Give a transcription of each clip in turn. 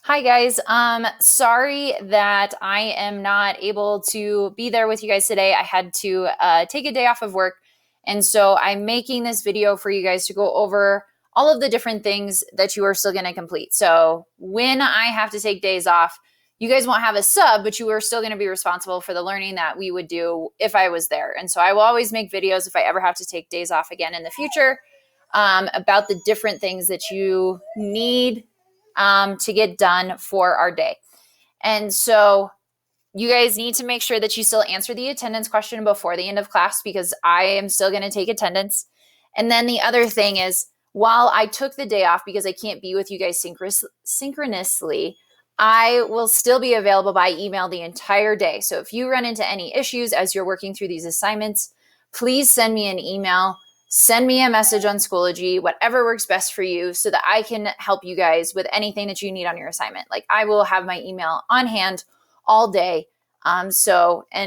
Hi guys. Sorry that I am not able to be there with you guys today. I had to take a day off of work, and so I'm making this video for you guys to go over all of the different things that you are still going to complete. So when I have to take days off, you guys won't have a sub, but you are still going to be responsible for the learning that we would do if I was there. And so I will always make videos if I ever have to take days off again in the future about the different things that you need to get done for our day. And so you guys need to make sure that you still answer the attendance question before the end of class because I am still going to take attendance. And then the other thing is, while I took the day off because I can't be with you guys synchronously, I will still be available by email the entire day. So if you run into any issues as you're working through these assignments, please send me an email. Send me a message on Schoology, whatever works best for you, so that I can help you guys with anything that you need on your assignment. Like I will have my email on hand all day, and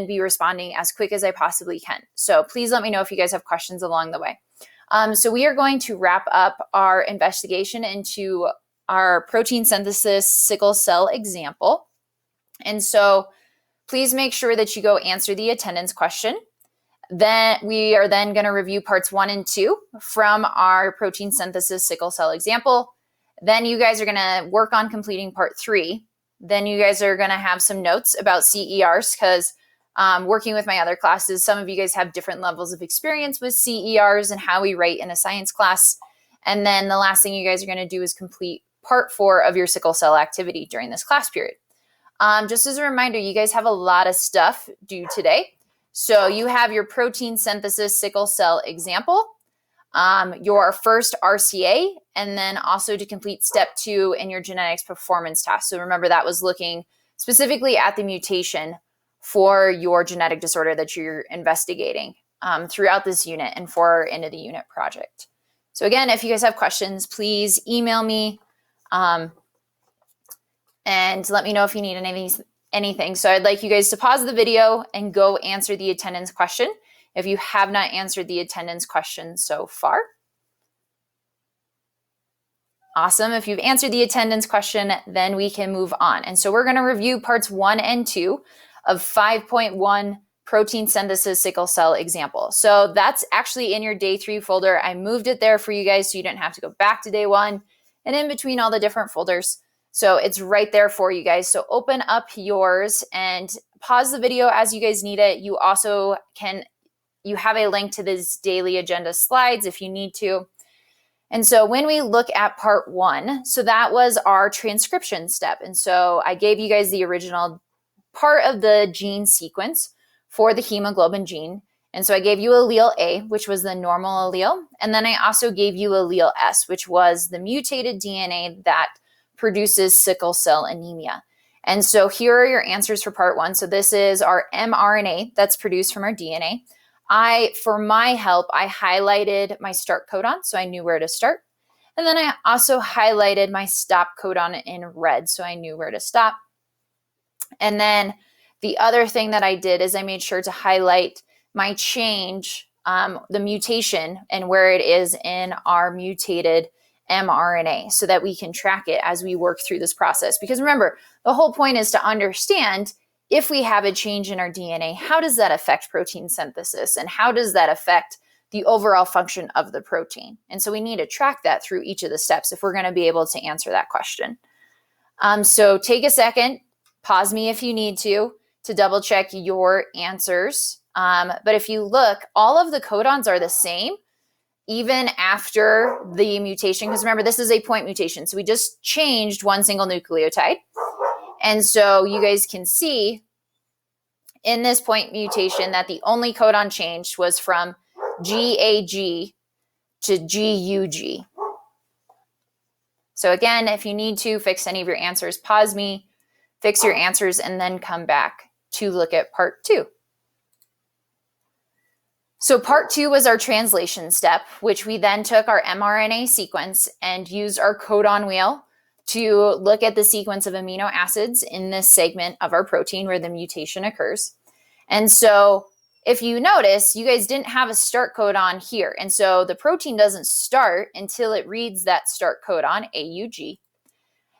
be responding as quick as I possibly can. So please let me know if you guys have questions along the way. So we are going to wrap up our investigation into our protein synthesis sickle cell example. And so please make sure that you go answer the attendance question. Then we are then going to review parts 1 and 2 from our protein synthesis sickle cell example. Then you guys are going to work on completing part 3. Then you guys are going to have some notes about CERs because working with my other classes, some of you guys have different levels of experience with CERs and how we write in a science class. And then the last thing you guys are going to do is complete part 4 of your sickle cell activity during this class period. Just as a reminder, you guys have a lot of stuff due today. So you have your protein synthesis sickle cell example, your first RCA, and then also to complete step 2 in your genetics performance task. So remember that was looking specifically at the mutation for your genetic disorder that you're investigating throughout this unit and for our end of the unit project. So again, if you guys have questions, please email me and let me know if you need anything. So I'd like you guys to pause the video and go answer the attendance question if you have not answered the attendance question so far. Awesome. If you've answered the attendance question, then we can move on. And so we're going to review parts 1 and 2 of 5.1 protein synthesis sickle cell example. So that's actually in your day 3 folder. I moved it there for you guys so you didn't have to go back to day 1 and in between all the different folders. So it's right there for you guys. So open up yours and pause the video as you guys need it. You also you have a link to this daily agenda slides if you need to. And so when we look at part 1, so that was our transcription step. And so I gave you guys the original part of the gene sequence for the hemoglobin gene. And so I gave you allele A, which was the normal allele. And then I also gave you allele S, which was the mutated DNA that produces sickle cell anemia. And so here are your answers for part 1. So this is our mRNA that's produced from our DNA. For my help, I highlighted my start codon, so I knew where to start. And then I also highlighted my stop codon in red, so I knew where to stop. And then the other thing that I did is I made sure to highlight my change, the mutation, and where it is in our mutated mRNA so that we can track it as we work through this process. Because remember, the whole point is to understand if we have a change in our DNA, how does that affect protein synthesis and how does that affect the overall function of the protein? And so we need to track that through each of the steps if we're going to be able to answer that question. So take a second, pause me if you need to double check your answers. But if you look, all of the codons are the same even after the mutation, because remember, this is a point mutation. So we just changed one single nucleotide. And so you guys can see in this point mutation that the only codon changed was from GAG to GUG. So again, if you need to fix any of your answers, pause me, fix your answers, and then come back to look at part 2. So part 2 was our translation step, which we then took our mRNA sequence and used our codon wheel to look at the sequence of amino acids in this segment of our protein where the mutation occurs. And so if you notice, you guys didn't have a start codon here. And so the protein doesn't start until it reads that start codon, AUG.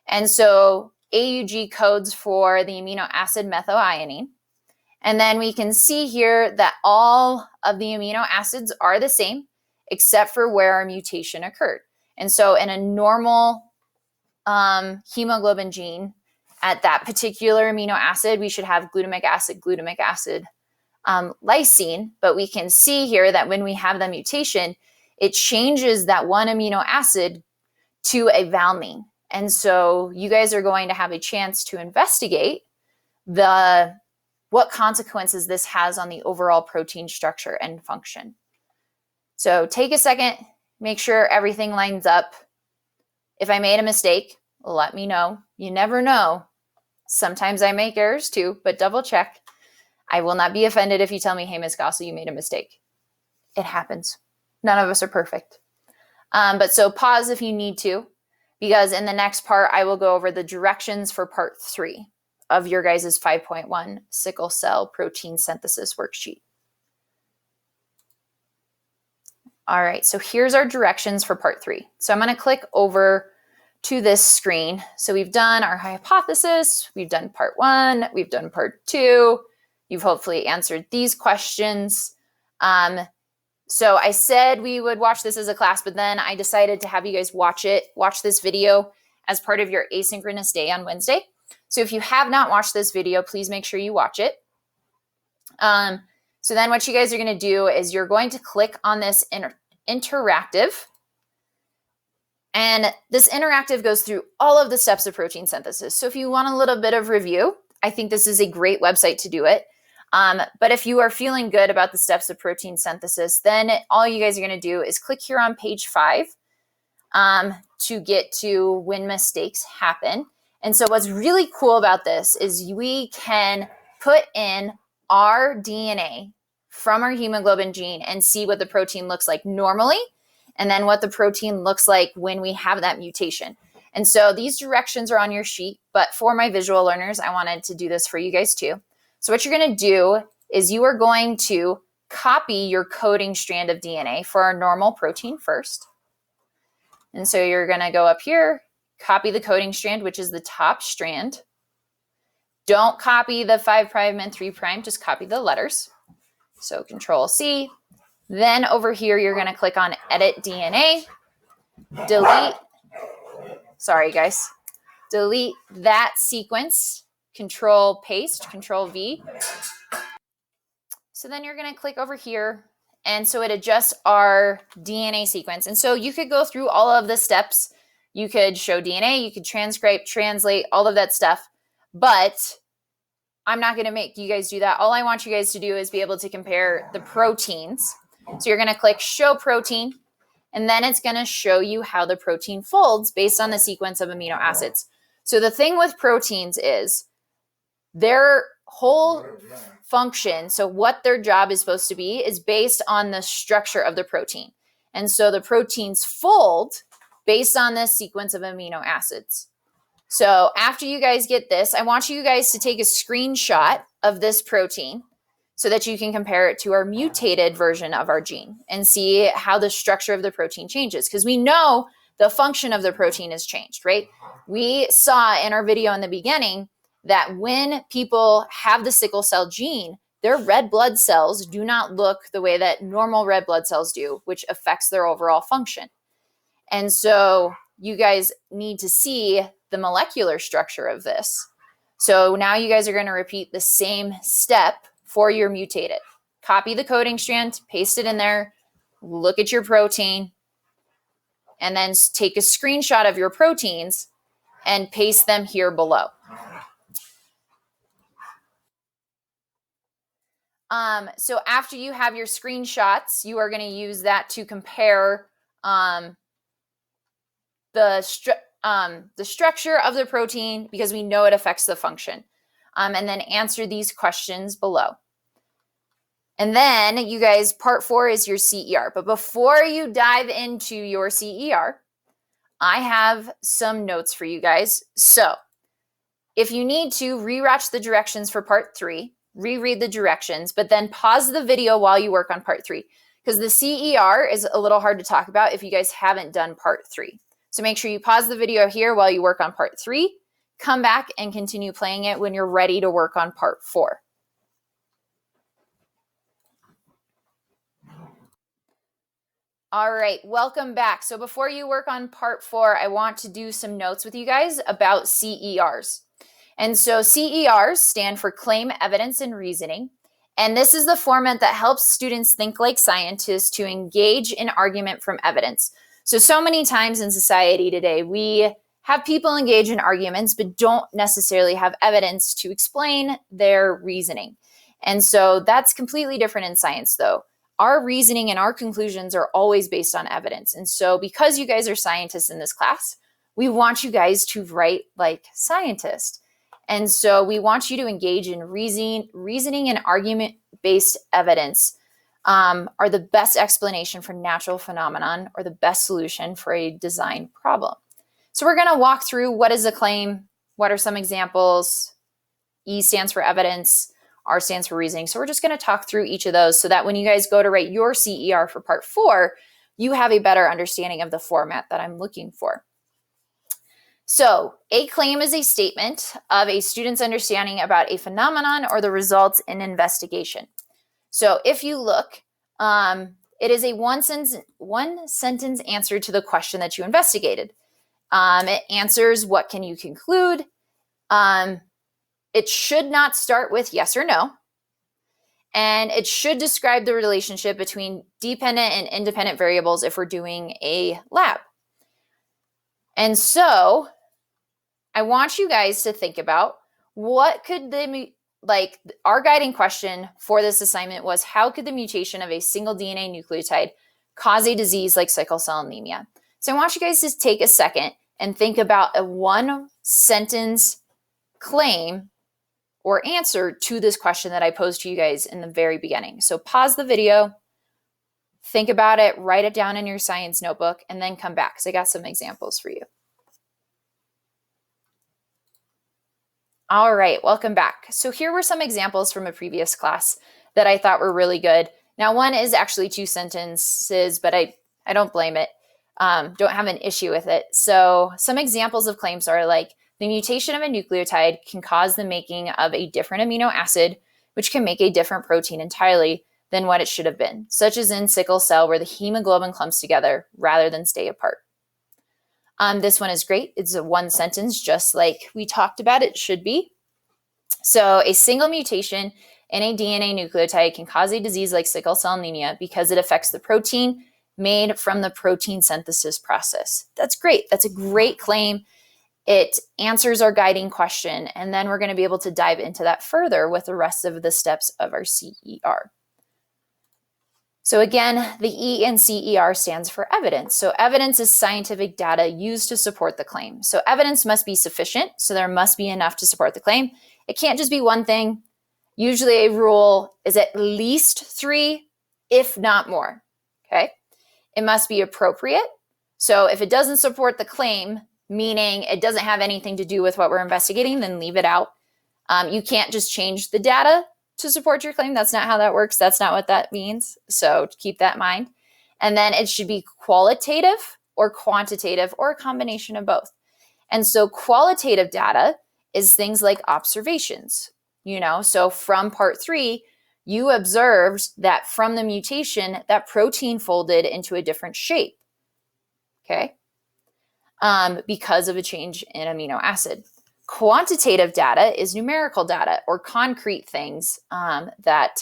And so AUG codes for the amino acid methionine. And then we can see here that all of the amino acids are the same, except for where our mutation occurred. And so in a normal hemoglobin gene, at that particular amino acid, we should have glutamic acid, lysine. But we can see here that when we have the mutation, it changes that one amino acid to a valmine. And so you guys are going to have a chance to investigate what consequences this has on the overall protein structure and function. So take a second, make sure everything lines up. If I made a mistake, let me know. You never know. Sometimes I make errors too, but double check. I will not be offended if you tell me, hey, Ms. Gossel, you made a mistake. It happens. None of us are perfect. But so pause if you need to, because in the next part, I will go over the directions for part 3 of your guys' 5.1 sickle cell protein synthesis worksheet. All right, so here's our directions for part 3. So I'm going to click over to this screen. So we've done our hypothesis, we've done part 1, we've done part 2. You've hopefully answered these questions. So I said we would watch this as a class, but then I decided to have you guys watch this video as part of your asynchronous day on Wednesday. So if you have not watched this video, please make sure you watch it. So then what you guys are going to do is you're going to click on this interactive. And this interactive goes through all of the steps of protein synthesis. So if you want a little bit of review, I think this is a great website to do it. But if you are feeling good about the steps of protein synthesis, then all you guys are going to do is click here on page 5 to get to when mistakes happen. And so what's really cool about this is we can put in our DNA from our hemoglobin gene and see what the protein looks like normally, and then what the protein looks like when we have that mutation. And so these directions are on your sheet, but for my visual learners, I wanted to do this for you guys too. So what you're going to do is you are going to copy your coding strand of DNA for our normal protein first. And so you're going to go up here, copy the coding strand, which is the top strand. Don't copy the 5' and 3', just copy the letters. So Control-C. Then over here, you're going to click on Edit DNA, delete that sequence, Control-Paste, Control-V. So then you're going to click over here, and so it adjusts our DNA sequence. And so you could go through all of the steps. You could show DNA, you could transcribe, translate, all of that stuff, but I'm not going to make you guys do that. All I want you guys to do is be able to compare the proteins. So you're going to click Show Protein, and then it's going to show you how the protein folds based on the sequence of amino acids. So the thing with proteins is their whole function, so what their job is supposed to be, is based on the structure of the protein. And so the proteins fold based on this sequence of amino acids. So after you guys get this, I want you guys to take a screenshot of this protein so that you can compare it to our mutated version of our gene and see how the structure of the protein changes. Because we know the function of the protein has changed, right? We saw in our video in the beginning that when people have the sickle cell gene, their red blood cells do not look the way that normal red blood cells do, which affects their overall function. And so you guys need to see the molecular structure of this. So now you guys are going to repeat the same step for your mutated. Copy the coding strand, paste it in there, look at your protein, and then take a screenshot of your proteins and paste them here below. So after you have your screenshots, you are going to use that to compare the structure of the protein, because we know it affects the function, and then answer these questions below. And then you guys, part 4 is your CER. But before you dive into your CER, I have some notes for you guys. So if you need to, rewatch the directions for part 3, reread the directions, but then pause the video while you work on part 3, because the CER is a little hard to talk about if you guys haven't done part 3. So make sure you pause the video here while you work on part 3, come back and continue playing it when you're ready to work on part 4. All right, welcome back. So before you work on part 4, I want to do some notes with you guys about CERs. And so CERs stand for Claim, Evidence, and Reasoning. And this is the format that helps students think like scientists to engage in argument from evidence. So many times in society today, we have people engage in arguments, but don't necessarily have evidence to explain their reasoning. And so that's completely different in science, though. Our reasoning and our conclusions are always based on evidence. And so because you guys are scientists in this class, we want you guys to write like scientists. And so we want you to engage in reasoning and argument-based evidence are the best explanation for natural phenomenon or the best solution for a design problem. So we're going to walk through what is a claim, what are some examples. E stands for evidence, R stands for reasoning. So we're just going to talk through each of those so that when you guys go to write your CER for part 4, you have a better understanding of the format that I'm looking for. So a claim is a statement of a student's understanding about a phenomenon or the results in an investigation. So if you look, it is a one sentence answer to the question that you investigated. It answers what can you conclude. It should not start with yes or no. And it should describe the relationship between dependent and independent variables if we're doing a lab. And so I want you guys to think about what could our guiding question for this assignment was, how could the mutation of a single DNA nucleotide cause a disease like sickle cell anemia? So I want you guys to take a second and think about a one sentence claim or answer to this question that I posed to you guys in the very beginning. So pause the video, think about it, write it down in your science notebook, and then come back because I got some examples for you. All right, welcome back. So here were some examples from a previous class that I thought were really good. Now, one is actually 2 sentences, but I don't blame it. Don't have an issue with it. So some examples of claims are like, the mutation of a nucleotide can cause the making of a different amino acid, which can make a different protein entirely than what it should have been, such as in sickle cell where the hemoglobin clumps together rather than stay apart. This one is great. It's a one sentence, just like we talked about it should be. So a single mutation in a DNA nucleotide can cause a disease like sickle cell anemia because it affects the protein made from the protein synthesis process. That's great. That's a great claim. It answers our guiding question, and then we're going to be able to dive into that further with the rest of the steps of our CER. So again, the E in CER stands for evidence. So evidence is scientific data used to support the claim. So evidence must be sufficient, so there must be enough to support the claim. It can't just be one thing. Usually a rule is at least 3, if not more, okay? It must be appropriate. So if it doesn't support the claim, meaning it doesn't have anything to do with what we're investigating, then leave it out. You can't just change the data to support your claim. That's not how that works. That's not what that means. So keep that in mind. And then it should be qualitative or quantitative or a combination of both. And so qualitative data is things like observations, so from part 3, you observed that from the mutation, that protein folded into a different shape, okay? Because of a change in amino acid. Quantitative data is numerical data or concrete things that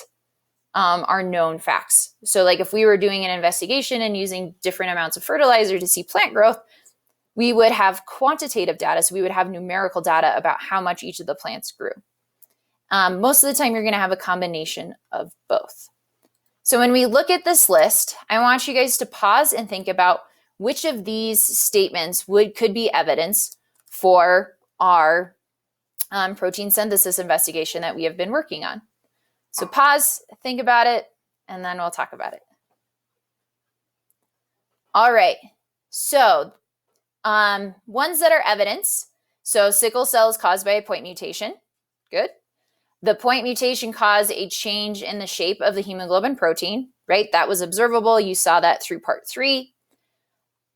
are known facts. So like if we were doing an investigation and using different amounts of fertilizer to see plant growth, we would have quantitative data. So we would have numerical data about how much each of the plants grew. Most of the time, you're going to have a combination of both. So when we look at this list, I want you guys to pause and think about which of these statements could be evidence for our protein synthesis investigation that we have been working on. So pause, think about it, and then we'll talk about it. All right, so ones that are evidence. So sickle cell is caused by a point mutation. Good. The point mutation caused a change in the shape of the hemoglobin protein, right? That was observable. You saw that through part 3.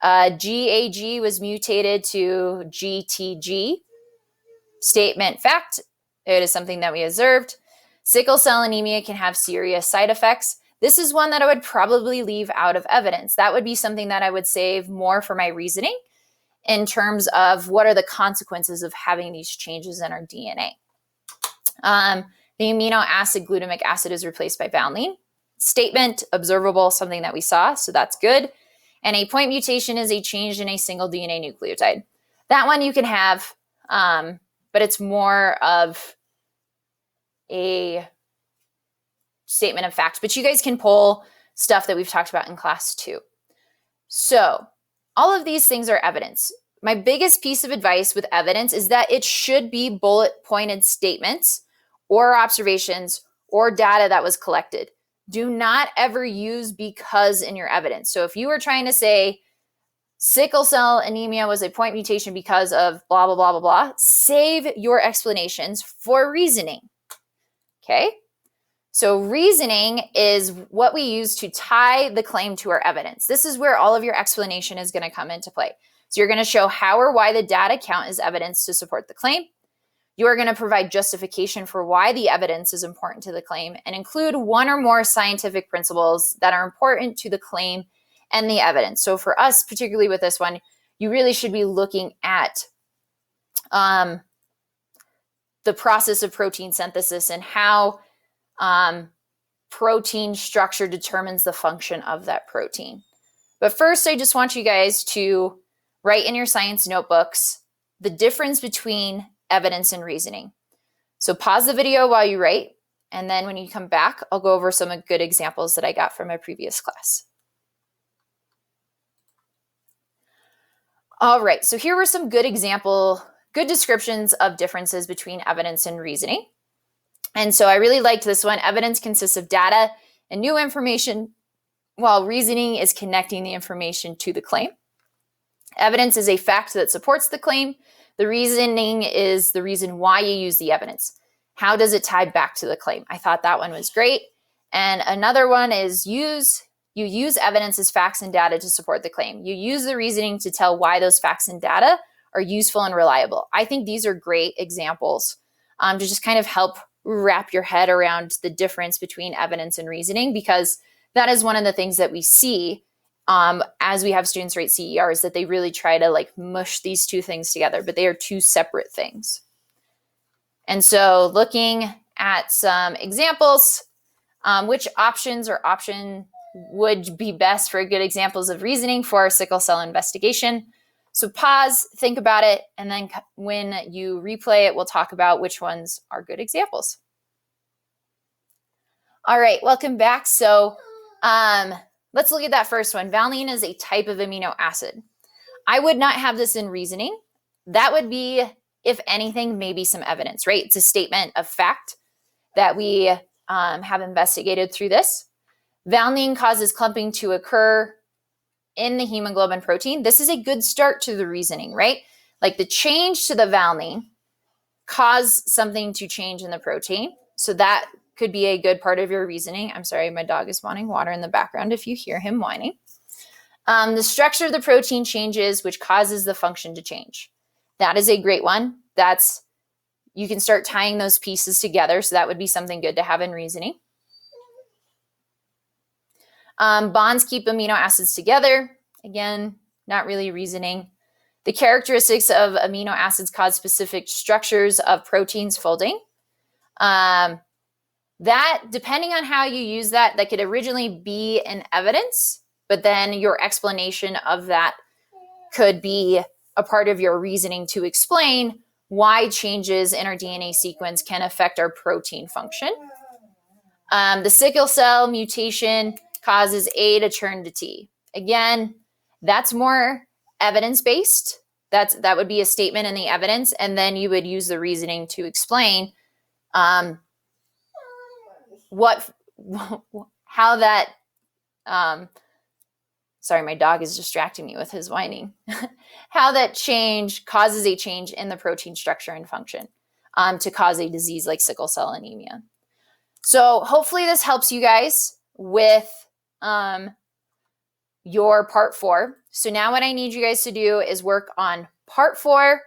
GAG was mutated to GTG. Statement, fact, it is something that we observed. Sickle cell anemia can have serious side effects. This is one that I would probably leave out of evidence. That would be something that I would save more for my reasoning in terms of what are the consequences of having these changes in our DNA. The amino acid glutamic acid is replaced by valine. Statement, observable, something that we saw, so that's good. And a point mutation is a change in a single DNA nucleotide. That one you can have, but it's more of a statement of fact. But you guys can pull stuff that we've talked about in class too. So all of these things are evidence. My biggest piece of advice with evidence is that it should be bullet-pointed statements or observations or data that was collected. Do not ever use because in your evidence. So if you were trying to say sickle cell anemia was a point mutation because of blah, blah, blah, blah, blah, save your explanations for reasoning. Okay? So reasoning is what we use to tie the claim to our evidence. This is where all of your explanation is going to come into play. So you're going to show how or why the data count as evidence to support the claim. You are going to provide justification for why the evidence is important to the claim and include one or more scientific principles that are important to the claim and the evidence. So for us, particularly with this one, you really should be looking at the process of protein synthesis and how protein structure determines the function of that protein. But first, I just want you guys to write in your science notebooks the difference between evidence and reasoning. So pause the video while you write, and then when you come back, I'll go over some good examples that I got from my previous class. All right, so here were some good descriptions of differences between evidence and reasoning. And so I really liked this one. Evidence consists of data and new information, while reasoning is connecting the information to the claim. Evidence is a fact that supports the claim. The reasoning is the reason why you use the evidence. How does it tie back to the claim? I thought that one was great. And another one is you use evidence as facts and data to support the claim. You use the reasoning to tell why those facts and data are useful and reliable. I think these are great examples to just kind of help wrap your head around the difference between evidence and reasoning, because that is one of the things that we see as we have students write CERs, that they really try to like mush these two things together, but they are two separate things. And so looking at some examples, which options or option would be best for good examples of reasoning for our sickle cell investigation. So pause, think about it, and then when you replay it, we'll talk about which ones are good examples. All right, welcome back. So let's look at that first one. Valine is a type of amino acid. I would not have this in reasoning. That would be, if anything, maybe some evidence, right? It's a statement of fact that we have investigated through this. Valine causes clumping to occur in the hemoglobin protein. This is a good start to the reasoning, right? Like the change to the valine caused something to change in the protein. So that could be a good part of your reasoning. I'm sorry, my dog is wanting water in the background if you hear him whining. The structure of the protein changes, which causes the function to change. That is a great one. You can start tying those pieces together. So that would be something good to have in reasoning. Bonds keep amino acids together. Again, not really reasoning. The characteristics of amino acids cause specific structures of proteins folding. That, depending on how you use that could originally be an evidence, but then your explanation of that could be a part of your reasoning to explain why changes in our DNA sequence can affect our protein function. The sickle cell mutation causes A to turn to T. Again, that's more evidence-based. That would be a statement in the evidence, and then you would use the reasoning to explain how that, sorry, my dog is distracting me with his whining, how that change causes a change in the protein structure and function to cause a disease like sickle cell anemia. So hopefully this helps you guys with your part 4. So now what I need you guys to do is work on part 4,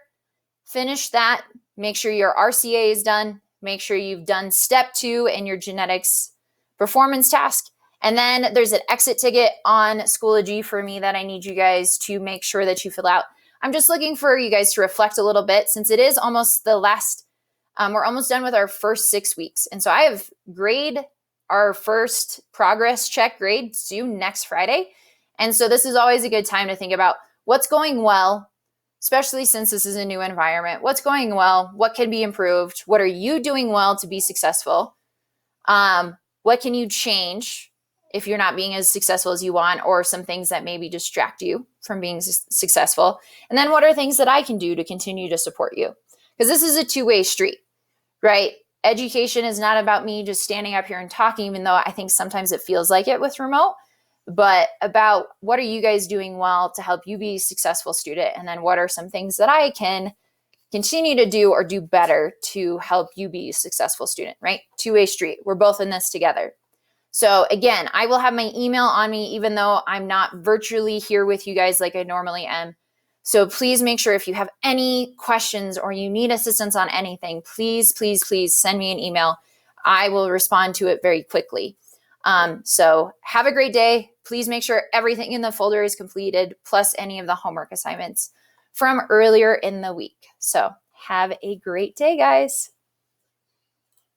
finish that make sure your RCA is done, make sure you've done step 2 in your genetics performance task. And then there's an exit ticket on Schoology for me that I need you guys to make sure that you fill out. I'm just looking for you guys to reflect a little bit since it is almost the last, we're almost done with our first 6 weeks. And so I have our first progress check grade due next Friday. And so this is always a good time to think about what's going well, especially since this is a new environment. What's going well? What can be improved? What are you doing well to be successful? What can you change if you're not being as successful as you want, or some things that maybe distract you from being successful? And then what are things that I can do to continue to support you? Because this is a two-way street, right? Education is not about me just standing up here and talking, even though I think sometimes it feels like it with remote, but about what are you guys doing well to help you be a successful student? And then what are some things that I can continue to do or do better to help you be a successful student, right? Two-way street. We're both in this together. So again, I will have my email on me, even though I'm not virtually here with you guys like I normally am. So please make sure if you have any questions or you need assistance on anything, please, please, please send me an email. I will respond to it very quickly. So have a great day. Please make sure everything in the folder is completed, plus any of the homework assignments from earlier in the week. So have a great day, guys.